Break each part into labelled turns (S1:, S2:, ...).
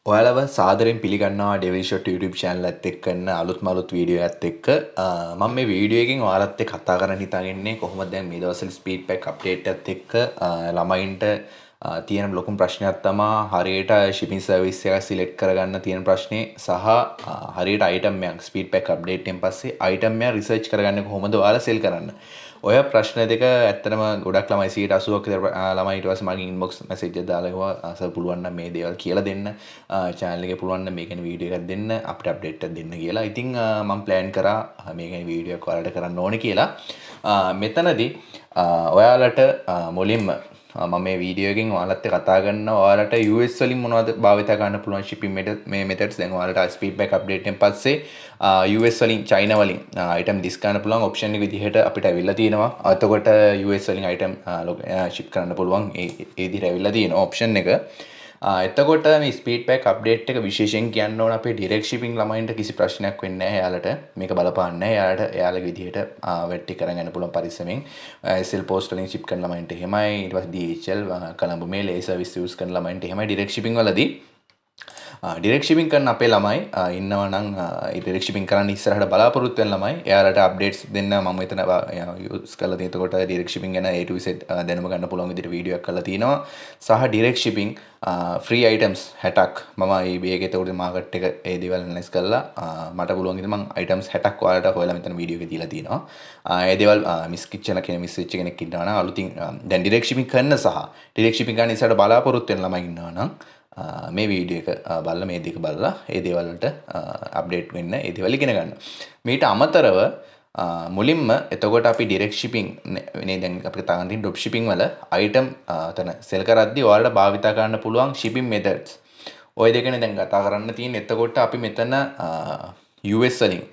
S1: ඔයාලව සාදරයෙන් පිළිගන්නවා ඩෙවිල්ෂොට් YouTube channel එකත් එක්ක කරන අලුත්ම අලුත් වීඩියෝ එකත් එක්ක මම මේ වීඩියෝ එකෙන් ඔයාලත් එක්ක කතා කරන්න හිතාගෙන කොහොමද දැන් මේ දවස්වල Speedpak update එකත් එක්ක ළමයින්ට තියෙන ලොකුම ප්‍රශ්නයක් තමයි හරියට shipping service එක select කරගන්න තියෙන ප්‍රශ්නේ සහ හරියට item එකක් Speedpak update එකෙන් පස්සේ item එක research කරගන්න කොහොමද ඔයාලා sell කරන්න. ඔය ප්‍රශ්න දෙක ඇත්තටම ගොඩක් ළමයි 80%ක් ළමයි ඊට පස්සේ මගේ inbox message එක දාලා කිව්වා සර් පුළුවන් නම් මේ දේවල් කියලා දෙන්න channel එකේ පුළුවන් නම් මේ ගැන වීඩියෝ එකක් දෙන්න අපිට අප්ඩේට් එකක් දෙන්න කියලා. ඉතින් මම plan කරා මේ ගැන වීඩියෝ එකක් ඔයාලට කරන්න ඕනේ කියලා. මෙතනදී ඔයාලට මුලින්ම මම මේ වීඩියෝ එකෙන් ඔයාලත් එක්ක කතා කරනවා ඔයාලට US වලින් මොනවද භාවිත කරන්න පුළුවන් shipping මේ methods දැන් ඔයාලට Speedpak update එකෙන් පස්සේ US වලින් China වලින් item disk කරන්න පුළුවන් option එක විදිහට අපිට ඇවිල්ලා තියෙනවා. එතකොට US වලින් item ship කරන්න පුළුවන් ඒ විදිහට ඇවිල්ලා තියෙනවා option එක. එතකොට මේ Speedpak update එක විශේෂයෙන් කියන්න ඕන අපේ direct shipping ළමයින්ට කිසි ප්‍රශ්නයක් වෙන්නේ නැහැ. එයාලට මේක බලපාන්නේ නැහැ. එයාලගේ විදිහට වෙට්ටි කරන් යන්න පුළුවන් පරිස්සමෙන්. SL post වලින් ship කරන ළමයින්ට එහෙමයි. ඊට පස්සේ DHL Colombo mail ඒ service use කරන ළමයින්ට එහෙමයි direct shipping වලදී direct shipping කරන අපේ ළමයි ඉන්නවා නම් direct shipping කරන්න ඉස්සරහට බලාපොරොත්තු වෙන ළමයි එයාලට updates දෙන්න මම මෙතන use කරලා තියෙන. එතකොට direct shipping ගැන A to Z දැනුම ගන්න පුළුවන් විදිහට වීඩියෝ එකක් කරලා තිනවා. සහ direct shipping free items 60ක් මම eBay එකේ එතකොට market එක ඒ දේවල් analyze කරලා මට පුළුවන් විදිහට මම items 60ක් ඔයාලට හොයලා මෙතන වීඩියෝ එකේ දීලා තිනවා. ඒ දේවල් මිස් කිච්චන කෙනෙක් මිස් වෙච්ච කෙනෙක් ඉන්නවා නම් අලුතින් දැන් direct shipping කරන සහ direct shipping ගන්න ඉස්සරහට බලාපොරොත්තු වෙන ළමයි ඉන්නවා නම් මේ වීඩියෝ එක බලලා මේ දෙක බලලා ඒ දේවල් වලට අප්ඩේට් වෙන්න ඒ දේවල් ඉගෙන ගන්න. මීට අමතරව මුලින්ම එතකොට අපි direct shipping නේ දැන් අපිට තාම තියෙන drop shipping වල item තන sell කරද්දී ඔයාලට භාවිත කරන්න පුළුවන් shipping methods. ওই දෙකනේ දැන් කතා කරන්න තියෙන්නේ. එතකොට අපි මෙතන US වලින්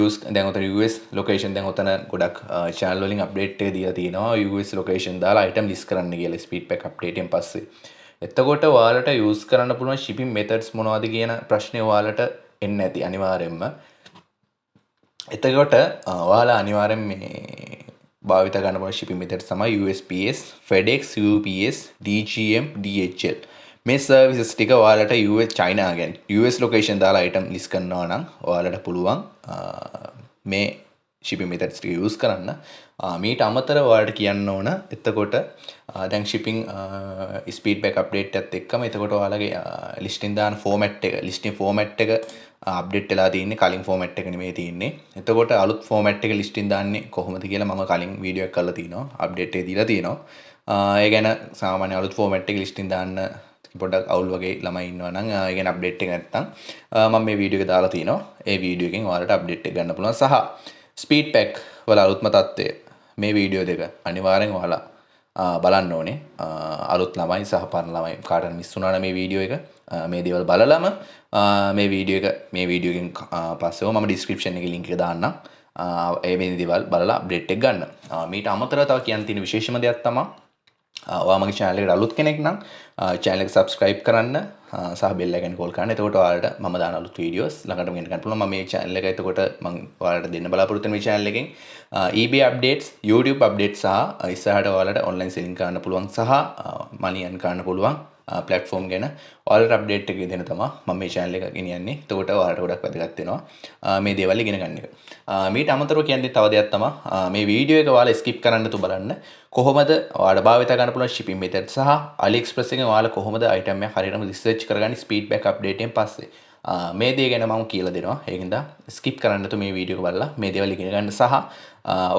S1: use දැන් උතන US location දැන් උතන ගොඩක් channel වලින් update එක දීලා තියෙනවා. US location දාලා item list කරන්න කියලා Speedpak update එකෙන් පස්සේ. එතකොට ඔයාලට use කරන්න පුළුවන් shipping methods මොනවද කියන ප්‍රශ්නේ ඔයාලට එන්නේ නැති අනිවාර්යෙන්ම. එතකොට ඔයාලා අනිවාර්යෙන් මේ භාවිත ගන්න පුළුවන් shipping methods තමයි USPS, FedEx, UPS, DGM, DHL. මේ services ටික ඔයාලට US China ගැන US location දාලා item list කරනවා නම් ඔයාලට පුළුවන් මේ shipping methods ටික use කරන්න. මීට අමතරව ඔයාලට කියන්න ඕන එතකොට දැන් shipping Speedpak update එකත් එක්කම එතකොට ඔයාලගේ listing දාන format එක listing format එක update වෙලා තියෙන්නේ කලින් format එක නෙමෙයි තියෙන්නේ. එතකොට අලුත් format එක listing දාන්නේ කොහොමද කියලා මම කලින් වීඩියෝ එකක් කරලා තිනවා. update එක දීලා තිනවා. ඒ ගැන සාමාන්‍ය අලුත් format එක listing දාන්න පොඩ්ඩක් අවුල් වගේ ළමයි ඉන්නවා නම් ඒ ගැන update එක නැත්තම් මම මේ වීඩියෝ එක දාලා තිනවා. ඒ වීඩියෝ එකෙන් ඔයාලට update එක ගන්න පුළුවන් සහ Speedpak වල අලුත්ම තත්ත්වය මේ වීඩියෝ දෙක අනිවාර්යෙන් ඔයාලා බලන්න ඕනේ. අලුත් ළමයි සහ පරණ ළමයි කාටද මිස් වුණා නම් මේ වීඩියෝ එක මේ දේවල් බලලම මේ වීඩියෝ එකෙන් පස්සෙව මම description එකේ link එක දාන්නම්. ඒ මේ දේවල් බලලා අප්ඩේට් එක ගන්න. මීට අමතරව තව කියන්න තියෙන විශේෂම දෙයක් තමයි ඔයා මගේ channel එකට අලුත් කෙනෙක් නම් channel එක subscribe කරන්න සහ bell icon call කරන්න. එතකොට ඔයාලට මම දාන අලුත් videos ළඟටම ගෙන්න ගන්න පුළුවන්. මම මේ channel එක එතකොට මම ඔයාලට දෙන්න බලාපොරොත්තු වෙන මේ channel එකෙන් eBay updates, YouTube updates සහ ඉස්සරහට ඔයාලට online selling කරන්න පුළුවන් සහ money earn කරන්න පුළුවන් platform ගැන ඔයාලට update එක දෙන්න තමයි මම මේ channel එක ගෙනියන්නේ. එතකොට ඔයාලට ගොඩක් වැදගත් වෙනවා මේ දේවල් ඉගෙන ගන්න එක. මීට අමතරව කියන්නේ තව දෙයක් තමයි මේ වීඩියෝ එක ඔයාලා skip කරන්න තු බලන්න. කොහොමද ඔයාලා භාවිත ගන්න පුළුවන් shipping method සහ AliExpress එකෙන් ඔයාලා කොහොමද item එක හරියටම research කරගන්නේ Speedpak update එකෙන් පස්සේ. මේ දේ ගැන මම කියලා දෙනවා. ඒකින්ද skip කරන්න නැතුව මේ වීඩියෝ එක බලලා මේ දේවල් ඉගෙන ගන්න සහ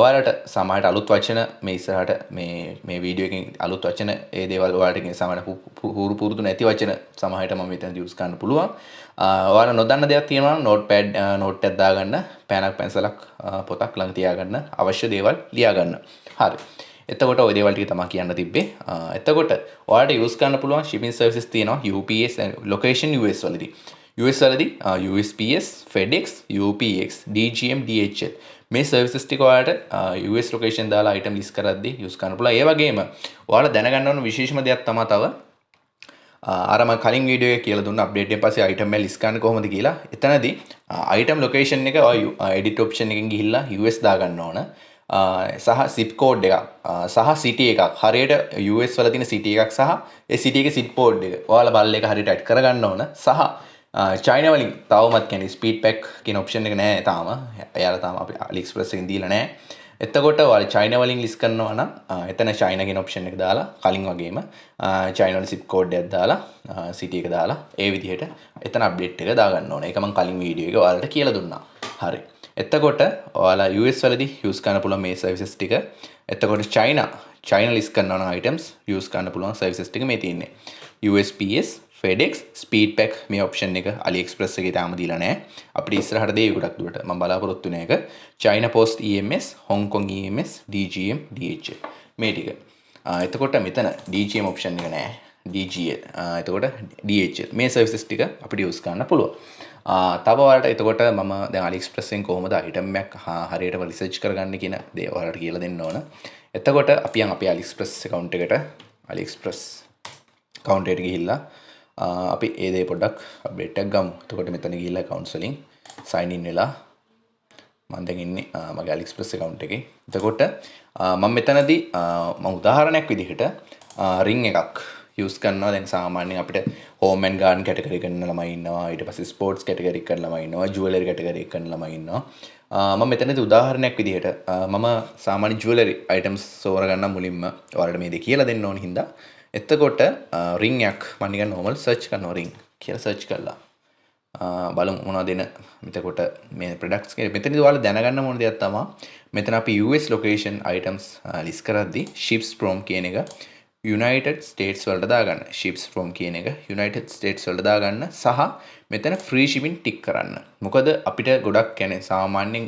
S1: ඔයාලට සමහරට අලුත් වචන මේ ඉස්සරහට මේ වීඩියෝ එකෙන් අලුත් වචන ඒ දේවල් ඔයාලට කියන සමහර පුරුදු නැති වචන සමහරට මම මෙතන use කරන්න පුළුවන්. ඔයාලා නොදන්න දෙයක් තියෙනවා නම් notepad note එකක් දාගන්න, පෑනක් පැන්සලක් පොතක් ළඟ තියාගන්න, අවශ්‍ය දේවල් ලියා ගන්න. හරි. එතකොට ওই දේවල් ටික තමයි කියන්න තිබ්බේ. එතකොට ඔයාලට use කරන්න පුළුවන් shipping services තියෙනවා UPS location US වලදී. US වලදී USPS, FedEx, UPX, DGM, DHL මේ services ටික ඔයාලට US location දාලා item list කරද්දී use කරන්න පුළුවන්. ඒ වගේම ඔයාලා දැනගන්න ඕන විශේෂම දෙයක් තමයි තව අර මම කලින් වීඩියෝ එකේ කියලා දුන්න අප්ඩේට් එකෙන් පස්සේ item එක list කරන්න කොහොමද කියලා. එතනදී item location එක edit option එකෙන් ගිහිල්ලා US දාගන්න ඕන. සහ සිප් කෝඩ් එකක් සහ සිටි එකක් හරියට US වල තියෙන සිටි එකක් සහ ඒ සිටි එකේ සිට් කෝඩ් එක ඔයාලා බල්ල එක හරියට ඇඩ් කරගන්න ඕන සහ චයිනා වලින් තවමත් කියන්නේ ස්පීඩ්පැක් කියන ඔප්ෂන් එක නැහැ තාම. එයාලා තාම අපි AliExpress එකෙන් දීලා නැහැ. එතකොට ඔයාලා චයිනා වලින් ලිස්ට් කරනවා නම් එතන චයිනා කියන ඔප්ෂන් එක දාලා කලින් වගේම චයිනා වල සිප් කෝඩ් එකක් දාලා සිටි එක දාලා ඒ විදිහට එතන අප්ඩේට් එක දාගන්න ඕනේ. ඒක මම කලින් වීඩියෝ එකේ ඔයාලට කියලා දුන්නා. හරි. එතකොට ඔයාලා US වලදී යූස් කරන්න පුළුවන් මේ සර්විසස් ටික. එතකොට චයිනා ලිස්ට් කරනවා නම් items යූස් කරන්න පුළුවන් සර්විසස් ටික මේ තියෙන්නේ. USPS, FedEx, Speedpak මේ ඔප්ෂන් එක AliExpress එකේ තාම දීලා නැහැ. අපිට ඉස්සරහට දෙයි ගොඩක් දුරට. මම බලාපොරොත්තු වෙන එක China Post EMS, Hong Kong EMS, DGM, DHL මේ ටික. එතකොට මෙතන DGM ඔප්ෂන් එක නැහැ. DGL. එතකොට DHL මේ සර්විසස් ටික අපිට යූස් කරන්න පුළුවන්. තව ඔයාලට එතකොට මම දැන් AliExpress එකෙන් කොහොමද item එකක් හරියටම රිසර්ච් කරගන්න කියන දේ ඔයාලට කියලා දෙන්න ඕන. එතකොට අපි යන් අපේ AliExpress account එකට AliExpress account එකට ගිහිල්ලා අපි ඒ දේ පොඩ්ඩක් අප්ඩේට් එකක් ගමු. එතකොට මෙතන ගිහිල්ලා accounts වලින් sign in වෙලා මම දැන් ඉන්නේ මගේ AliExpress account එකේ. එතකොට මම මෙතනදී මම උදාහරණයක් විදිහට ring එකක් use කරනවා. දැන් සාමාන්‍යයෙන් අපිට home and garden category කරන ළමයි ඉන්නවා. ඊට පස්සේ sports category කරන ළමයි ඉන්නවා. jewelry category කරන ළමයි ඉන්නවා. මම මෙතනදී උදාහරණයක් විදිහට මම සාමාන්‍ය jewelry items සෝරගන්න මුලින්ම ඔයාලට මේ දේ කියලා දෙන්න ඕන හින්දා එතකොට ring එකක් මම නිකන් normal search කරනවා ring කියලා search කළා. බලමු මොනවද දෙන මෙතකොට මේ products කියලා. මෙතනදී ඔයාලා දැනගන්න ඕන දෙයක් තමයි මෙතන අපි US location items list කරද්දී ships from කියන එක United States වලට දාගන්න. ships from කියන එක United States වලට දාගන්න සහ මෙතන free shipping tick කරන්න. මොකද අපිට ගොඩක් කියන්නේ සාමාන්‍යයෙන්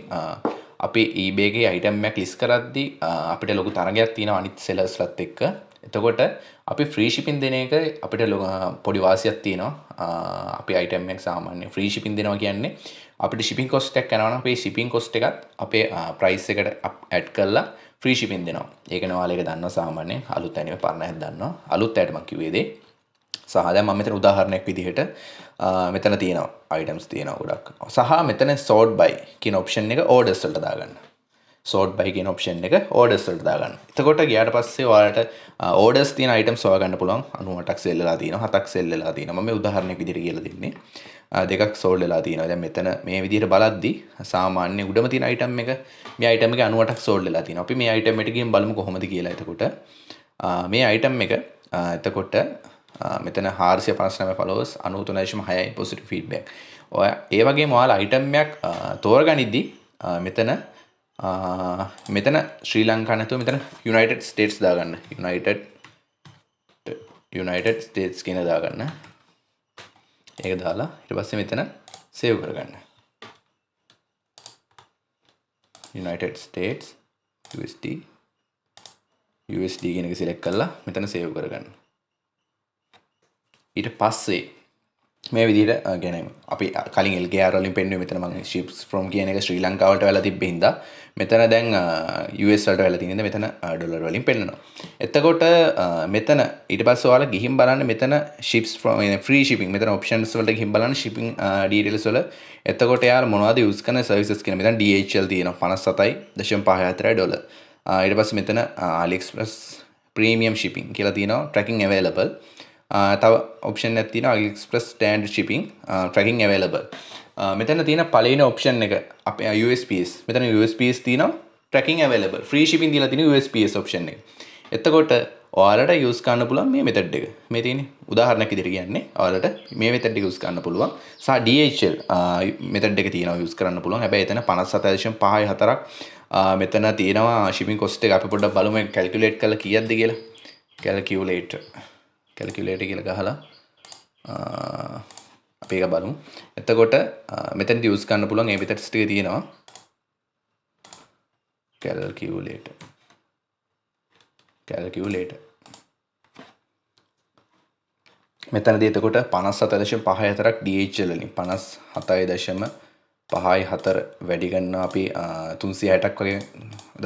S1: අපේ eBay එකේ item එකක් list කරද්දී අපිට ලොකු තරගයක් තියෙනවා අනිත් sellersලත් එක්ක. එතකොට අපි free shipping දෙන එක අපිට පොඩි වාසියක් තියෙනවා. අපි item එක සාමාන්‍ය free shipping දෙනවා කියන්නේ අපිට shipping cost එකක් යනවා නම් අපේ shipping cost එකත් අපේ price එකට add කරලා free shipping දෙනවා. ඒකනේ ඔයාලා ඒක දන්නවා සාමාන්‍යයෙන් අලුත් ඇනිව පරණ හැද දන්නවා. අලුත් ඇයට මම කිව්වේ දේ. සහ දැන් මම මෙතන උදාහරණයක් විදිහට මෙතන තියෙනවා items තියෙනවා ගොඩක්. සහ මෙතන sort by කියන option එක orders වලට දාගන්න. sort by කියන option එක orders වලට දාගන්න. එතකොට ගියාට පස්සේ ඔයාලට orders තියෙන items හොයාගන්න පුළුවන්. 98ක් sell වෙලා තියෙනවා, 7ක් sell වෙලා තියෙනවා. මම මේ උදාහරණයක් විදිහට කියලා දෙන්නේ. දෙකක් sold වෙලා තියෙනවා. දැන් මෙතන මේ විදිහට බලද්දි සාමාන්‍ය උඩම තියෙන item එක මේ item එකේ 98ක් sold වෙලා තියෙනවා. අපි මේ item එකට ගිහින් බලමු කොහොමද කියලා. එතකොට මේ item එක එතකොට මෙතන 459 followers 93.6යි positive feedback. ඔය ඒ වගේම ඔයාලා item එකක් තෝරගනිද්දි මෙතන ශ්‍රී ලංකා නැතුව මෙතන United States දාගන්න. United States කියන දාගන්න. ඒක දාලා ඊට පස්සේ මෙතන save කරගන්න. United States USD කියන එක select කරලා මෙතන save කරගන්න. ඊට පස්සේ මේ විදිහට කියන්නේ අපි කලින් LKR වලින් පෙන්නුවේ මෙතන මම ships from කියන එක ශ්‍රී ලංකාවට වෙලා තිබ්බේ හින්දා මෙතන දැන් US වලට වෙලා තියෙන මෙතන ඩොලර් වලින් පෙන්නනවා. එතකොට මෙතන ඊට පස්සේ ඔයාලා ගිහින් බලන්න මෙතන ships from free shipping මෙතන options වලට ගිහින් බලන්න shipping details වල එතකොට යාලා මොනවද use කරන services කියන මෙතන DHL තියෙනවා 57.54 ඩොලර්. ඊට පස්සේ මෙතන AliExpress premium shipping කියලා තියෙනවා tracking available. තව ඔප්ෂන් එකක් තියෙනවා AliExpress standard shipping tracking available. මෙතන තියෙන පළවෙනි ඔප්ෂන් එක අපේ USPS. මෙතන USPS තියෙනවා tracking available. free shipping දීලා තියෙන USPS ඔප්ෂන් එක. එතකොට ඔයාලට use කරන්න පුළුවන් මේ method එක. මේ තියෙන්නේ උදාහරණයක් විදිහට කියන්නේ ඔයාලට මේ method එක use කරන්න පුළුවන්. සහ DHL method එක තියෙනවා use කරන්න පුළුවන්. හැබැයි එතන 57.54ක් මෙතන තියෙනවා shipping cost එක. අපි පොඩ්ඩක් බලමු ඒක calculate කරලා කීයක්ද කියලා. calculator කියලා ගහලා අපි ඒක බලමු. එතකොට මෙතනදී යූස් කරන්න පුළුවන් මේ methods ටික තියෙනවා. calculator මෙතනදී එතකොට 57.54ක් DHL වලින් 57.54 වැඩි ගන්නවා අපි 360ක් වගේ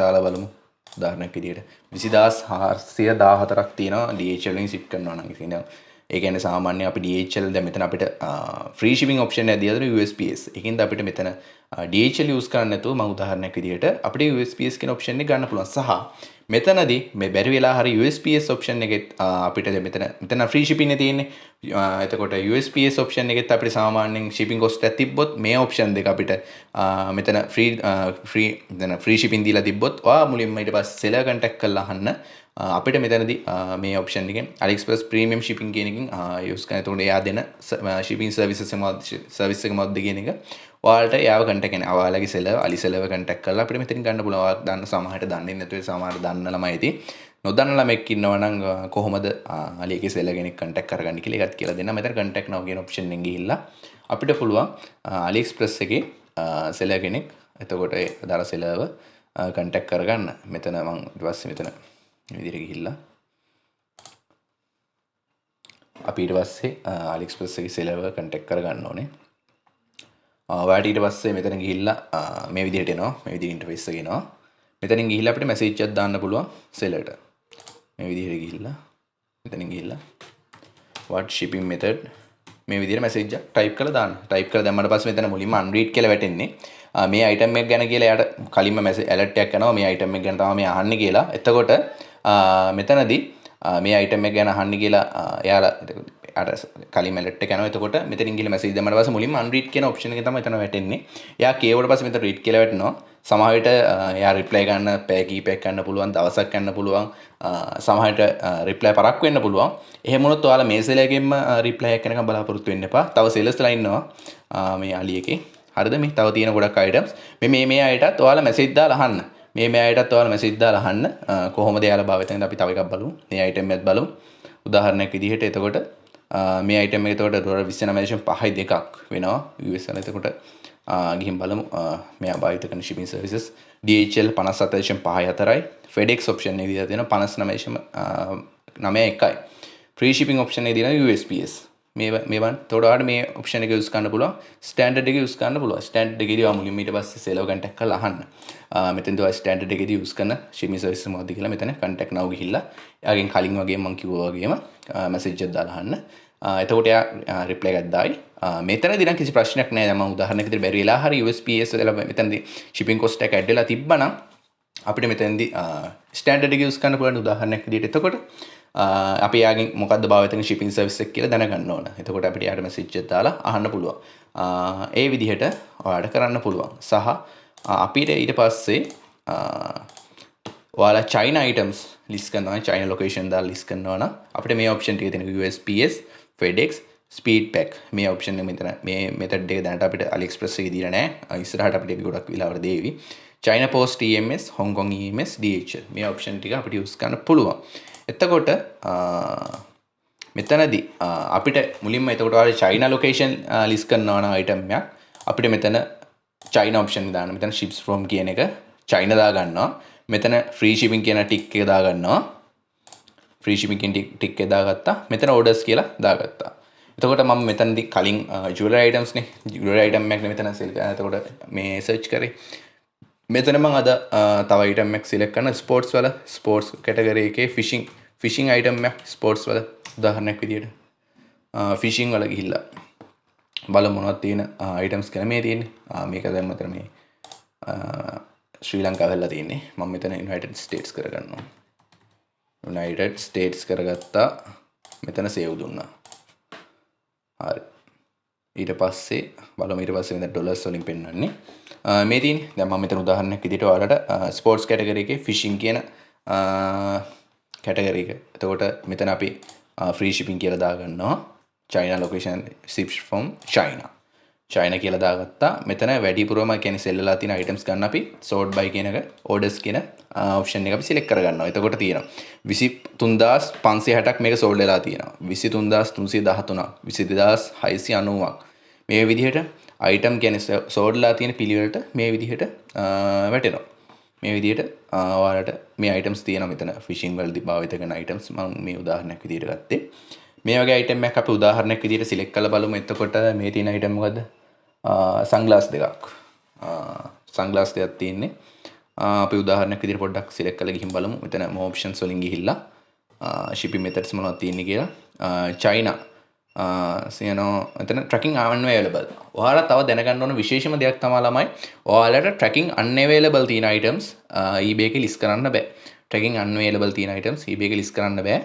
S1: දාලා බලමු. උදාහරණයක් විදිහට 20414ක් තියෙනවා DHL වලින් ship කරනවා නම් ඉතින් ඒ කියන්නේ සාමාන්‍යයෙන් අපි DHL දැන් මෙතන අපිට ෆ්‍රී shipping option එකක් දීලා තියෙනවා USPS. ඒකින්ද අපිට මෙතන DHL use කරන්න නැතුව මම උදාහරණයක් විදිහට අපිට USPS කියන option එක ගන්න පුළුවන්. සහ මෙතනදී මේ බැරි වෙලා හරි USPS option එකෙත් අපිට මෙතන free shipping නේ තියෙන්නේ. එතකොට USPS option එකෙත් අපිට සාමාන්‍යයෙන් shipping cost එකක් තිබ්බොත් මේ option දෙක අපිට මෙතන free shipping දීලා තිබ්බොත් ඔයා මුලින්ම ඊට පස්සේ seller contact කරලා අහන්න අපිට මෙතනදී මේ option එකෙන් AliExpress premium shipping කියන එකකින් use කරන. එතකොට එයා දෙන shipping services එක මොකක්ද කියන එක ඔයාලට එයාව contact කරන. ඔයාලගේ seller Ali seller contact කරලා අපිට මෙතනින් ගන්න පුළුවන්. ඔයාලා දන්න සමහරට දන්නේ නැතුව සමහරට දන්න ළමයි ඉතින් නොදන්න ළමෙක් ඉන්නවා නම් කොහොමද Ali එකේ seller කෙනෙක් contact කරගන්නේ කියලා ඒකත් කියලා දෙන්න. මෙතන contact now කියන option එකෙන් ගිහිල්ලා අපිට පුළුවන් AliExpress එකේ seller කෙනෙක් එතකොට ඒ අදාළ sellerව contact කරගන්න. මෙතන මම ඊට පස්සේ මෙතන මේ විදිහට ගිහිල්ලා අපි ඊට පස්සේ AliExpress එකේ sellerව contact කරගන්න ඕනේ. ඔයාලට ඊට පස්සේ මෙතන ගිහිල්ලා මේ විදිහට එනවා. මේ විදිහට ඉන්ටර්ෆේස් එක එනවා. මෙතනින් ගිහිල්ලා අපිට මැසේජ් එකක් දාන්න පුළුවන් sellerට. මේ විදිහට ගිහිල්ලා මෙතනින් ගිහිල්ලා what shipping method මේ විදිහට මැසේජ් එකක් ටයිප් කරලා දාන්න. ටයිප් කරලා දැම්මට පස්සේ මෙතන මුලින්ම unread කියලා වැටෙන්නේ. මේ item එක ගැන කියලා එයාට කලින්ම මැසේජ් alert එකක් යනවා. මේ item එක ගැන තමයි මේ අහන්නේ කියලා. එතකොට මෙතනදී මේ item එක ගැන අහන්නේ කියලා එයාලා අර කලින් alert එක යනවා. එතකොට මෙතනින් ගිහලා මැසේජ් දැම්මට පස්සේ මුලින්ම unread කියන option එක තමයි එතන වැටෙන්නේ. එයා කියවුවට පස්සේ මෙතන read කියලා වැටෙනවා. සමහර විට එයා reply ගන්න පැය කීපයක් ගන්න පුළුවන්, දවසක් ගන්න පුළුවන්. සමහර විට reply පරක් වෙන්න පුළුවන්. එහෙම වුණොත් ඔයාලා මේ seller එකෙන්ම reply එකක් එනකම් බලාපොරොත්තු වෙන්න එපා. තව sellers ලා ඉන්නවා මේ Ali එකේ. හරිද? මේ තව තියෙන ගොඩක් items. මේ අයටත් ඔයාලා message දාලා අහන්න. මේ අයටත් ඔයාලා message දාලා අහන්න කොහොමද එයාලා භාවිතෙන්ද අපි තව එකක් බලමු. මේ item එකත් බලමු. උදාහරණයක් විදිහට එතකොට මේ item එක එතකොට $29.5 දෙකක් වෙනවා US වල. එතකොට ගිහින් බලමු මෙයා භාවිත කරන shipping services DHL 57.54යි FedEx option එක දීලා තියෙනවා 59.91යි free shipping option එක දීලා USPS මේවන්. එතකොට ඔයාලට මේ option එක use කරන්න පුළුවන්. standard එක use කරන්න පුළුවන්. standard එකේදී ඔයා මුලින්ම ඊට පස්සේ seller contact කරලා අහන්න. මෙතෙන්දී ඔයා standard එකේදී use කරන shipping services මොකක්ද කියලා මෙතන contact now ගිහිල්ලා එයාගෙන් කලින් වගේම මම කිව්වා වගේම message එකක් දාලා අහන්න. එතකොට එයා reply එකක් දායි. මෙතනදී නම් කිසි ප්‍රශ්නයක් නැහැ. දැන් මම උදාහරණයක් විදිහට බැරි වෙලා හරි USPS වල මෙතනදී shipping cost එක add වෙලා තිබ්බනම් අපිට මෙතනදී standard එක use කරන්න පුළුවන් උදාහරණයක් විදිහට. එතකොට අපි යාගෙන් මොකද්ද භාවිත කරන shipping service එක කියලා දැනගන්න ඕන. එතකොට අපිට යාට message එකක් දාලා අහන්න පුළුවන්. ඒ විදිහට ඔයාලට කරන්න පුළුවන්. සහ අපිට ඊට පස්සේ ඔයාලා China items list කරනවා. China location දාලා list කරනවා නම් අපිට මේ option ටික තියෙනවා USPS, FedEx, Speedpak මේ option එක මෙතන මේ method එක දැනට අපිට AliExpress එකේ දීලා නැහැ. ඉස්සරහට අපිට ඒක ගොඩක් වෙලාවට දේවි. China Post EMS, Hong Kong EMS, DHL මේ option ටික අපිට use කරන්න පුළුවන්. එතකොට මෙතනදී අපිට මුලින්ම එතකොට ඔයාලා China location list කරනවා නම් item එකක් අපිට මෙතන China option එක දාන්න. මෙතන ships from කියන එක China දා ගන්නවා. මෙතන free shipping කියන tick එක දා ගන්නවා. free shipping කියන tick එක දාගත්තා. මෙතන orders කියලා දාගත්තා. එතකොට මම මෙතනදී කලින් jewelry items නේ jewelry item එකක් නේ මෙතන select කරා. එතකොට මේ search කරේ. මෙතන මම අද තව item එකක් select කරන sports වල sports category එකේ fishing item එකක් sports වල උදාහරණයක් විදියට fishing වල ගිහිල්ලා බලමු මොනවද තියෙන items කියලා මේ තියෙන්නේ. මේක දැන් මෙතන මේ ශ්‍රී ලංකාව වෙලා තියෙන්නේ. මම මෙතන United States කරගන්නවා. United States කරගත්තා. මෙතන save දුන්නා. හරි. ඊට පස්සේ බලමු ඊට පස්සේ මෙතන ඩොලර්ස් වලින් පෙන්නන්නේ. මේ තියෙන්නේ. දැන් මම මෙතන උදාහරණයක් විදිහට ඔයාලට ස්පෝර්ට්ස් කැටගරි එකේ ෆිෂින් කියන කැටගරි එක. එතකොට මෙතන අපි ෆ්‍රී shipping කියලා දාගන්නවා. China location ships from China. China කියලා දාගත්තා. මෙතන වැඩිපුරම කියන්නේ sell වෙලා තියෙන items ගන්න අපි sort by කියන එක orders කියන option එක අපි select කරගන්නවා. එතකොට තියෙනවා 23560ක් මේක sold වෙලා තියෙනවා. 23313ක් 22690ක් මේ විදිහට item කියන්නේ sold වෙලා තියෙන පිළිවෙලට මේ විදිහට වැටෙනවා. මේ විදිහට ඔයාලට මේ items තියෙනවා මෙතන fishing වලදී භාවිත කරන items මම මේ උදාහරණයක් විදිහට ගත්තේ. මේ වගේ item එකක් අපි උදාහරණයක් විදිහට select කරලා බලමු. එතකොට මේ තියෙන item මොකද්ද? sunglass දෙකක්. sunglass දෙකක් තියෙන්නේ. අපි උදාහරණයක් විදිහට පොඩ්ඩක් select කරලා ගිහින් බලමු. මෙතන more options වලින් ගිහිල්ලා shipping methods මොනවද තියෙන්නේ කියලා. China එතන tracking unavailable. ඔයාලා තව දැනගන්න ඕන විශේෂම දෙයක් තමයි ළමයි. ඔයාලට tracking unavailable තියෙන items eBay එකේ list කරන්න බෑ. tracking unavailable තියෙන items eBay එකේ list කරන්න බෑ.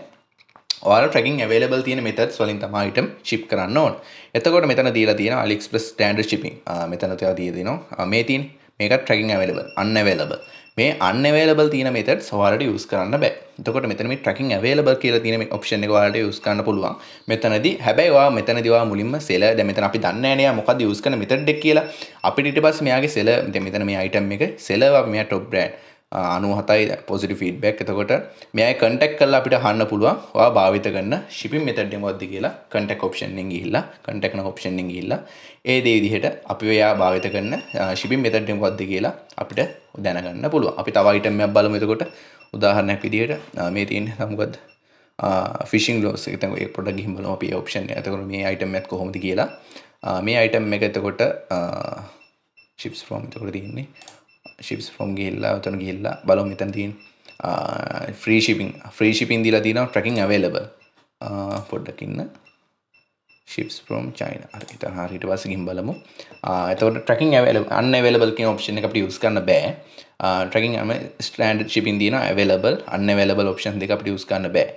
S1: ඔයාලා tracking available තියෙන methods වලින් තමයි item ship කරන්න ඕන. එතකොට මෙතන දීලා තියෙනවා AliExpress standard shipping. මෙතන තියෙනවා මේ තියෙන මේක tracking available unavailable. මේ unavailable තියෙන methods ඔයාලට use කරන්න බෑ. එතකොට මෙතන මේ tracking available කියලා තියෙන මේ option එක ඔයාලට use කරන්න පුළුවන්. මෙතනදී හැබැයි ඔයා මෙතනදී ඔයා මුලින්ම seller දැන් මෙතන අපි දන්නේ නැහැ නේ මොකද්ද use කරන method එක කියලා. අපිට ඊට පස්සේ මෙයාගේ seller දැන් මෙතන මේ item එක seller මෙයා top brand 97යි positive feedback. එතකොට මෙයායි contact කරලා අපිට අහන්න පුළුවන් ඔයා භාවිත කරන shipping method එක මොකද්ද කියලා contact option එකෙන් ගිහිල්ලා contact න option එකෙන් ගිහිල්ලා ඒ දේ විදිහට අපි ඔයා භාවිත කරන shipping method එක මොකද්ද කියලා අපිට දැනගන්න පුළුවන්. අපි තව item එකක් බලමු. එතකොට උදාහරණයක් විදිහට මේ තියෙන්නේ මොකද්ද fishing gloves එක. දැන් ඒ product ගිහින් බලමු අපි option එක. එතකොට මේ item එකත් කොහොමද කියලා මේ item එක එතකොට ships from එතකොට තියෙන්නේ ships from ගිහිල්ලා උතන ගිහිල්ලා බලමු මෙතන තියෙන free shipping දීලා තියෙනවා tracking available පොඩ්ඩක් ඉන්න ships from China හරි ඉතින් හරියට පස්සේ ගිහින් බලමු එතකොට tracking available unavailable කියන option එක අපිට use කරන්න බෑ tracking standard shipping තියෙනවා available unavailable option දෙක අපිට use කරන්න බෑ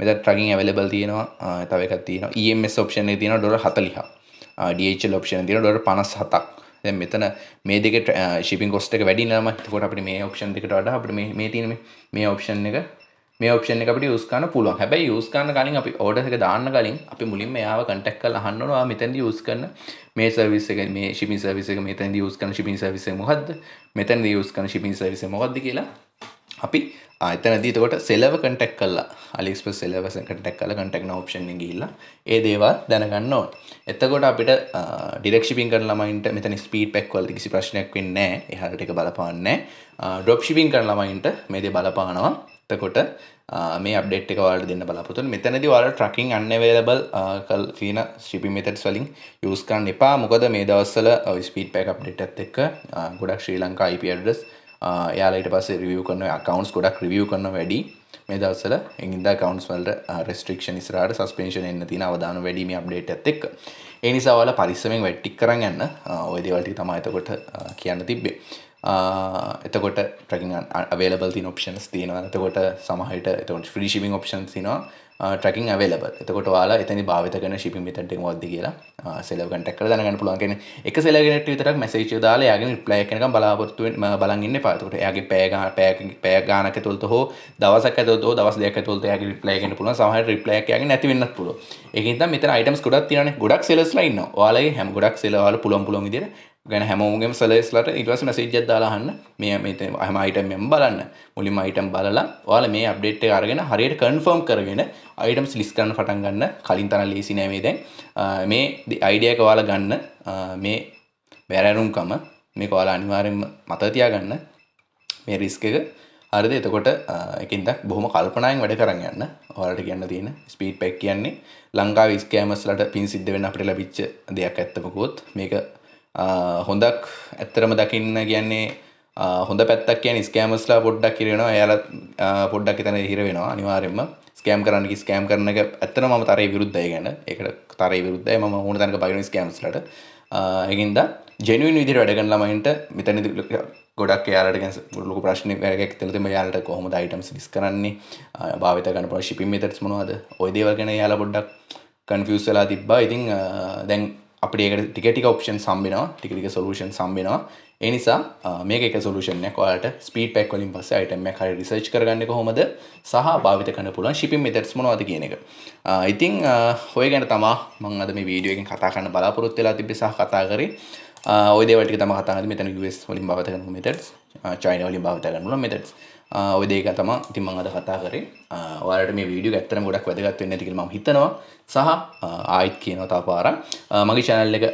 S1: මෙතන tracking available තියෙනවා තව එකක් තියෙනවා EMS option එකේ තියෙනවා $40ක් DHL option එකේ තියෙනවා $57ක් දැන් මෙතන මේ දෙකේ shipping cost එක වැඩි නම. එතකොට අපිට මේ option දෙකට වඩා අපිට මේ තියෙන මේ option එක අපිට use කරන්න පුළුවන්. හැබැයි use කරන්න කලින් අපි order එක දාන්න කලින් අපි මුලින්ම එයාව contact කරලා අහන්න ඕනවා මෙතනදී use කරන මේ service එක මේ shipping service එක මෙතනදී use කරන shipping service එක මොකද්ද? මෙතනදී use කරන shipping service එක මොකද්ද කියලා අපි එතනදී එතකොට seller contact කරලා AliExpress seller contact කරලා contact න option එකෙන් ගිහිල්ලා ඒ දේවල් දැනගන්න ඕන. එතකොට අපිට direct shipping කරන ළමයින්ට මෙතන Speedpak වලදී කිසි ප්‍රශ්නයක් වෙන්නේ නැහැ. එහාට එක බලපාන්නේ නැහැ. drop shipping කරන ළමයින්ට මේ දේ බලපානවා. එතකොට මේ අප්ඩේට් එක ඔයාලට දෙන්න බලාපොරොත්තු වෙනවා. මෙතනදී ඔයාලට tracking unavailable කියන shipping methods වලින් use කරන්න එපා. මොකද මේ දවස්වල Speedpak update එකත් එක්ක ගොඩක් ශ්‍රී ලංකා IP address එයාලා ඊට පස්සේ රිවිව් කරන accounts ගොඩක් රිවිව් කරන වැඩි මේ දවස්වල එංගින්දා accounts වලට restriction ඉස්සරහට suspension එන්න තියෙන අවදාන වැඩි මේ update එකත් එක්ක. ඒ නිසා ඔයාලා පරිස්සමෙන් වැඩ ටික කරන් යන්න. ওই දේවල් ටික තමයි එතකොට කියන්න තිබ්බේ. එතකොට tracking available තියෙන options තියෙනවා. එතකොට සමහර විට එතකොට free shipping options තියෙනවා. tracking available. එතකොට ඔයාලා එතනදි භාවිත කරන shipping method එක මොකක්ද කියලා seller contact කරලා දැනගන්න පුළුවන්. කියන්නේ එක seller කෙනෙක්ට විතරක් message එක දාලා එයාගෙන් reply එකක් එනකම් බලාපොරොත්තු වෙන්න බලන් ඉන්න එපා. එතකොට එයාගේ පැය ගානක් ඇතුළත හෝ දවසක් ඇතුළත හෝ දවස් දෙකක් ඇතුළත එයාගේ reply එක එන්න පුළුවන්. සමහර reply එකක් එයාගෙන් නැති වෙන්නත් පුළුවන්. ඒකින් තමයි මෙතන items ගොඩක් තියෙනවානේ. ගොඩක් sellers ලා ඉන්නවා. ඔයාලගේ හැම ගොඩක් seller ඔයාලා පුළුවන් විදිහට ගැන හැමෝගෙම sellers-ලාට ඊට පස්සේ message එකක් දාලා අහන්න මේ හැම item එකම බලන්න. මුලින්ම item බලලා ඔයාලා මේ update එක අරගෙන හරියට confirm කරගෙන items list කරන්න පටන් ගන්න. කලින් තරම් ලේසි නෑ මේ දැන්. මේ idea එක ඔයාලා ගන්න මේ වැරෑරුම්කම මේක ඔයාලා අනිවාර්යෙන්ම මතක තියාගන්න මේ risk එක. හරිද? එතකොට ඒකින්ද බොහොම කල්පනාවෙන් වැඩ කරන් යන්න. ඔයාලට කියන්න තියෙන Speedpak කියන්නේ ලංකාවේ scammers-ලාට පින් සිද්ධ වෙන්න අපිට ලැබිච්ච දෙයක් ඇත්තමකොත් මේක හොඳක් ඇත්තරම දකින්න කියන්නේ හොඳ පැත්තක් කියන්නේ ස්කෑමර්ස්ලා පොඩ්ඩක් හිර වෙනවා. එයාලා පොඩ්ඩක් එතන හිර වෙනවා අනිවාර්යයෙන්ම. ස්කෑම් කරන්න කි ස්කෑම් කරන එක ඇත්තටම මම තරේ විරුද්ධයි ගැන. ඒකට තරේ විරුද්ධයි. මම ඕන තැනක බයින ස්කෑම්ස්ලාට. ඒකින්ද ජෙනුයින් විදිහට වැඩ කරන ළමයින්ට මෙතනදි ගොඩක් එයාලට ගැන ලොකු ප්‍රශ්නයක් ඇතිවෙලා තියෙනවා. එයාලට කොහොමද items list කරන්නේ? භාවිත කරන්න පුළුවන් shipping methods මොනවද? ওই දේවල් ගැන එයාලා පොඩ්ඩක් confuse වෙලා තිබ්බා. ඉතින් දැන් අපිට ඒකට ටික options හම්බ වෙනවා. ටික solutions හම්බ වෙනවා. ඒ නිසා මේක එක solution එකක්. ඔයාලට Speedpak වලින් පස්සේ item එකක් හරියට research කරගන්නේ කොහොමද සහ භාවිත කරන්න පුළුවන් shipping methods මොනවද කියන එක. ඉතින් ඔය ගැන තමයි මම අද මේ වීඩියෝ එකෙන් කතා කරන්න බලාපොරොත්තු වෙලා තිබ්බේ සහ කතා කරේ. ඔය දේවල් ටික තමයි කතා කරන්නේ. මෙතන US වලින් භාවිත කරන methods, China වලින් භාවිත කරන පුළුවන් methods. ඔය දෙක තමයි ඉතින් මම අද කතා කරේ. ඔයාලට මේ වීඩියෝ එක ඇත්තටම ගොඩක් වැදගත් වෙන්න ඇති කියලා මම හිතනවා. සහ ආයිත් කියනවා තව පාරක් මගේ channel එක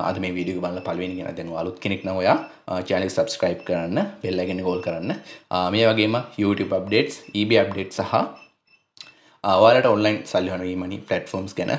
S1: අද මේ වීඩියෝ එක බලලා පළවෙනි කෙනා දැන් අලුත් කෙනෙක් නම් ඔයා channel එක subscribe කරන්න, bell icon එක all කරන්න. මේ වගේම YouTube updates, eBay updates සහ ඔයාලට online සල්ලි හොයන e-money platforms ගැන